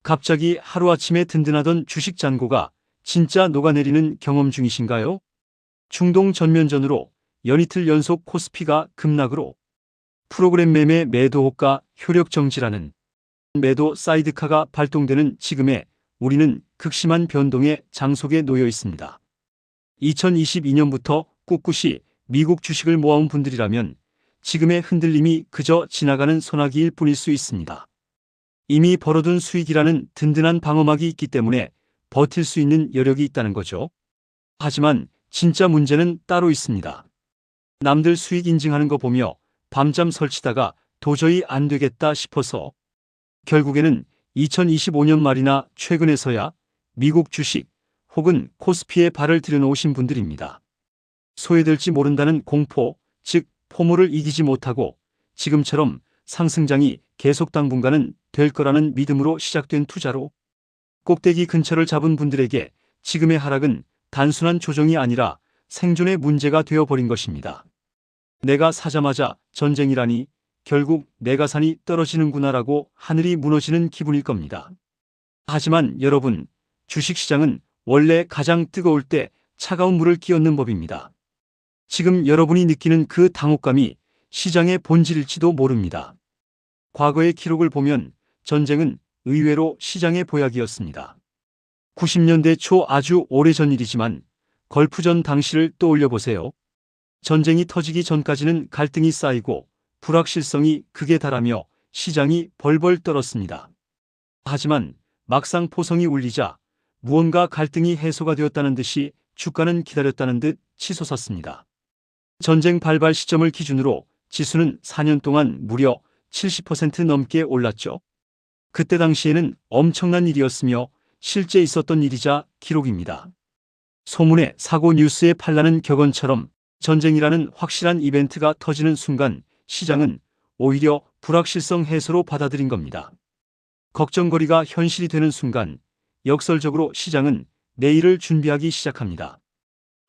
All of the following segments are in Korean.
갑자기 하루아침에 든든하던 주식 잔고가 진짜 녹아내리는 경험 중이신가요? 중동 전면전으로 연이틀 연속 코스피가 급락으로 프로그램 매매 매도 호가 효력 정지라는 매도 사이드카가 발동되는 지금에 우리는 극심한 변동의 장속에 놓여 있습니다. 2022년부터 꿋꿋이 미국 주식을 모아온 분들이라면 지금의 흔들림이 그저 지나가는 소나기일 뿐일 수 있습니다. 이미 벌어둔 수익이라는 든든한 방어막이 있기 때문에 버틸 수 있는 여력이 있다는 거죠. 하지만 진짜 문제는 따로 있습니다. 남들 수익 인증하는 거 보며 밤잠 설치다가 도저히 안 되겠다 싶어서 결국에는 2025년 말이나 최근에서야 미국 주식 혹은 코스피에 발을 들여놓으신 분들입니다. 소외될지 모른다는 공포, 즉 포모를 이기지 못하고 지금처럼 상승장이 계속 당분간은 될 거라는 믿음으로 시작된 투자로 꼭대기 근처를 잡은 분들에게 지금의 하락은 단순한 조정이 아니라 생존의 문제가 되어버린 것입니다. 내가 사자마자 전쟁이라니 결국 내가 산이 떨어지는구나라고 하늘이 무너지는 기분일 겁니다. 하지만 여러분, 주식시장은 원래 가장 뜨거울 때 차가운 물을 끼얹는 법입니다. 지금 여러분이 느끼는 그 당혹감이 시장의 본질일지도 모릅니다. 과거의 기록을 보면 전쟁은 의외로 시장의 보약이었습니다. 90년대 초 아주 오래전 일이지만 걸프전 당시를 떠올려 보세요. 전쟁이 터지기 전까지는 갈등이 쌓이고 불확실성이 극에 달하며 시장이 벌벌 떨었습니다. 하지만 막상 포성이 울리자 무언가 갈등이 해소가 되었다는 듯이 주가는 기다렸다는 듯 치솟았습니다. 전쟁 발발 시점을 기준으로 지수는 4년 동안 무려 70% 넘게 올랐죠. 그때 당시에는 엄청난 일이었으며 실제 있었던 일이자 기록입니다. 소문의 사고 뉴스의 판라는 격언처럼 전쟁이라는 확실한 이벤트가 터지는 순간 시장은 오히려 불확실성 해소로 받아들인 겁니다. 걱정거리가 현실이 되는 순간 역설적으로 시장은 내일을 준비하기 시작합니다.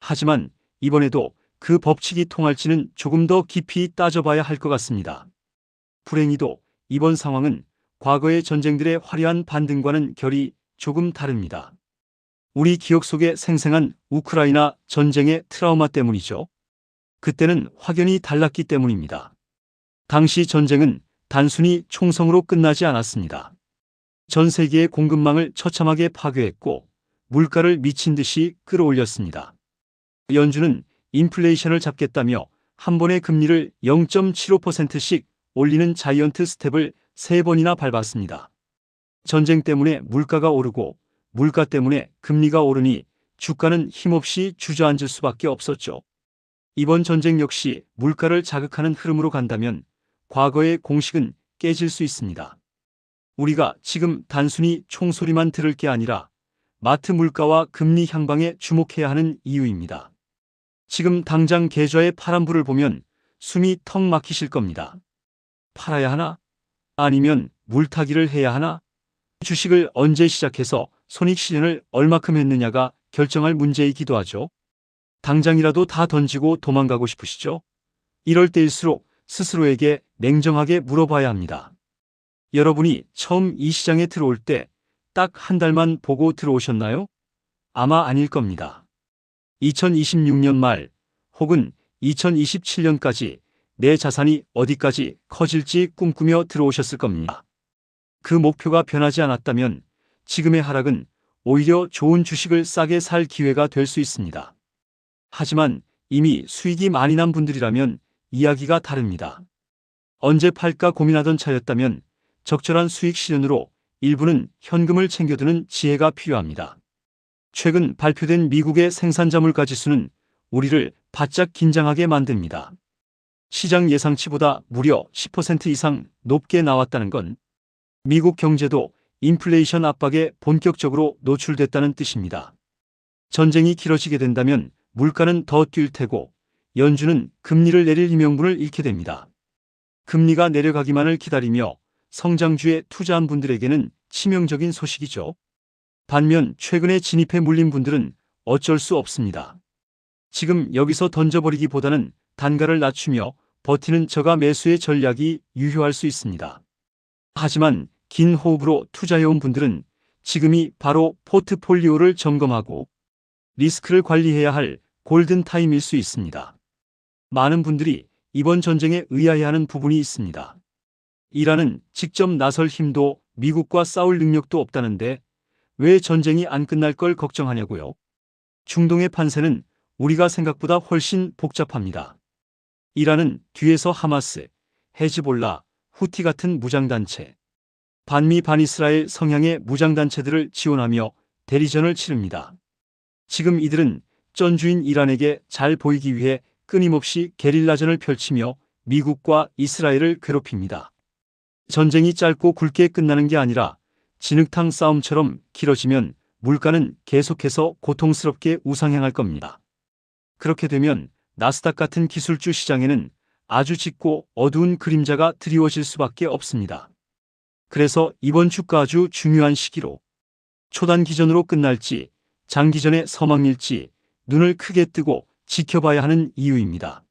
하지만 이번에도 그 법칙이 통할지는 조금 더 깊이 따져봐야 할 것 같습니다. 불행히도 이번 상황은 과거의 전쟁들의 화려한 반등과는 결이 조금 다릅니다. 우리 기억 속에 생생한 우크라이나 전쟁의 트라우마 때문이죠. 그때는 확연히 달랐기 때문입니다. 당시 전쟁은 단순히 총성으로 끝나지 않았습니다. 전 세계의 공급망을 처참하게 파괴했고 물가를 미친 듯이 끌어올렸습니다. 연준은 인플레이션을 잡겠다며 한 번에 금리를 0.75%씩 올리는 자이언트 스텝을 3번이나 밟았습니다. 전쟁 때문에 물가가 오르고 물가 때문에 금리가 오르니 주가는 힘없이 주저앉을 수밖에 없었죠. 이번 전쟁 역시 물가를 자극하는 흐름으로 간다면 과거의 공식은 깨질 수 있습니다. 우리가 지금 단순히 총소리만 들을 게 아니라 마트 물가와 금리 향방에 주목해야 하는 이유입니다. 지금 당장 계좌의 파란불을 보면 숨이 턱 막히실 겁니다. 팔아야 하나? 아니면 물타기를 해야 하나? 주식을 언제 시작해서 손익 실현을 얼마큼 했느냐가 결정할 문제이기도 하죠. 당장이라도 다 던지고 도망가고 싶으시죠? 이럴 때일수록 스스로에게 냉정하게 물어봐야 합니다. 여러분이 처음 이 시장에 들어올 때 딱 한 달만 보고 들어오셨나요? 아마 아닐 겁니다. 2026년 말 혹은 2027년까지 내 자산이 어디까지 커질지 꿈꾸며 들어오셨을 겁니다. 그 목표가 변하지 않았다면 지금의 하락은 오히려 좋은 주식을 싸게 살 기회가 될 수 있습니다. 하지만 이미 수익이 많이 난 분들이라면 이야기가 다릅니다. 언제 팔까 고민하던 차였다면 적절한 수익 실현으로 일부는 현금을 챙겨두는 지혜가 필요합니다. 최근 발표된 미국의 생산자 물가지수는 우리를 바짝 긴장하게 만듭니다. 시장 예상치보다 무려 10% 이상 높게 나왔다는 건 미국 경제도 인플레이션 압박에 본격적으로 노출됐다는 뜻입니다. 전쟁이 길어지게 된다면 물가는 더 뛸 테고 연준은 금리를 내릴 명분을 잃게 됩니다. 금리가 내려가기만을 기다리며 성장주에 투자한 분들에게는 치명적인 소식이죠. 반면 최근에 진입해 물린 분들은 어쩔 수 없습니다. 지금 여기서 던져버리기보다는 단가를 낮추며 버티는 저가 매수의 전략이 유효할 수 있습니다. 하지만 긴 호흡으로 투자해온 분들은 지금이 바로 포트폴리오를 점검하고 리스크를 관리해야 할 골든타임일 수 있습니다. 많은 분들이 이번 전쟁에 의아해하는 부분이 있습니다. 이란은 직접 나설 힘도 미국과 싸울 능력도 없다는데 왜 전쟁이 안 끝날 걸 걱정하냐고요? 중동의 판세는 우리가 생각보다 훨씬 복잡합니다. 이란은 뒤에서 하마스, 헤즈볼라, 후티 같은 무장단체, 반미 반이스라엘 성향의 무장단체들을 지원하며 대리전을 치릅니다. 지금 이들은 쩐주인 이란에게 잘 보이기 위해 끊임없이 게릴라전을 펼치며 미국과 이스라엘을 괴롭힙니다. 전쟁이 짧고 굵게 끝나는 게 아니라 진흙탕 싸움처럼 길어지면 물가는 계속해서 고통스럽게 우상향할 겁니다. 그렇게 되면 나스닥 같은 기술주 시장에는 아주 짙고 어두운 그림자가 드리워질 수밖에 없습니다. 그래서 이번 주가 아주 중요한 시기로 초단기전으로 끝날지 장기전의 서막일지 눈을 크게 뜨고 지켜봐야 하는 이유입니다.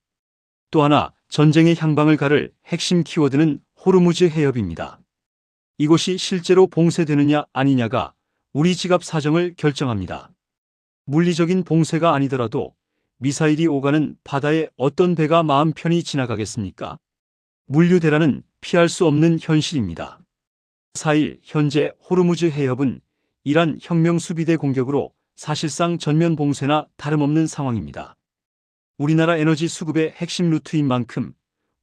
또 하나 전쟁의 향방을 가를 핵심 키워드는 호르무즈 해협입니다. 이곳이 실제로 봉쇄되느냐 아니냐가 우리 지갑 사정을 결정합니다. 물리적인 봉쇄가 아니더라도 미사일이 오가는 바다에 어떤 배가 마음 편히 지나가겠습니까? 물류 대란은 피할 수 없는 현실입니다. 4일 현재 호르무즈 해협은 이란 혁명수비대 공격으로 사실상 전면 봉쇄나 다름없는 상황입니다. 우리나라 에너지 수급의 핵심 루트인 만큼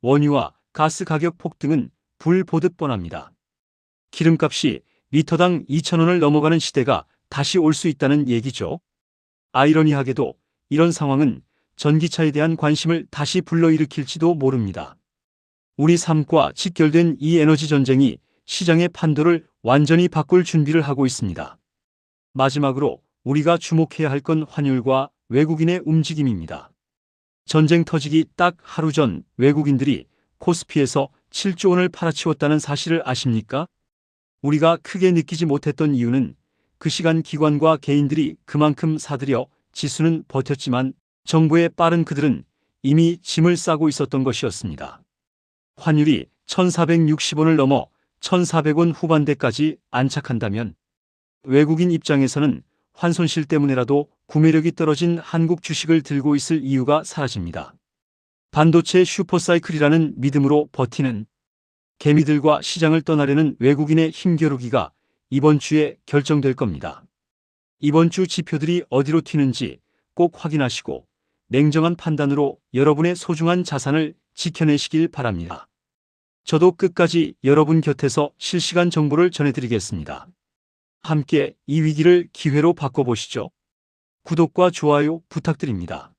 원유와 가스 가격 폭등은 불 보듯 뻔합니다. 기름값이 리터당 2,000원을 넘어가는 시대가 다시 올 수 있다는 얘기죠. 아이러니하게도 이런 상황은 전기차에 대한 관심을 다시 불러일으킬지도 모릅니다. 우리 삶과 직결된 이 에너지 전쟁이 시장의 판도를 완전히 바꿀 준비를 하고 있습니다. 마지막으로 우리가 주목해야 할 건 환율과 외국인의 움직임입니다. 전쟁 터지기 딱 하루 전 외국인들이 코스피에서 7조 원을 팔아치웠다는 사실을 아십니까? 우리가 크게 느끼지 못했던 이유는 그 시간 기관과 개인들이 그만큼 사들여 지수는 버텼지만 정부의 빠른 그들은 이미 짐을 싸고 있었던 것이었습니다. 환율이 1,460원을 넘어 1,400원 후반대까지 안착한다면 외국인 입장에서는 환손실 때문에라도 구매력이 떨어진 한국 주식을 들고 있을 이유가 사라집니다. 반도체 슈퍼사이클이라는 믿음으로 버티는 개미들과 시장을 떠나려는 외국인의 힘겨루기가 이번 주에 결정될 겁니다. 이번 주 지표들이 어디로 튀는지 꼭 확인하시고 냉정한 판단으로 여러분의 소중한 자산을 지켜내시길 바랍니다. 저도 끝까지 여러분 곁에서 실시간 정보를 전해드리겠습니다. 함께 이 위기를 기회로 바꿔보시죠. 구독과 좋아요 부탁드립니다.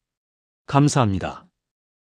감사합니다.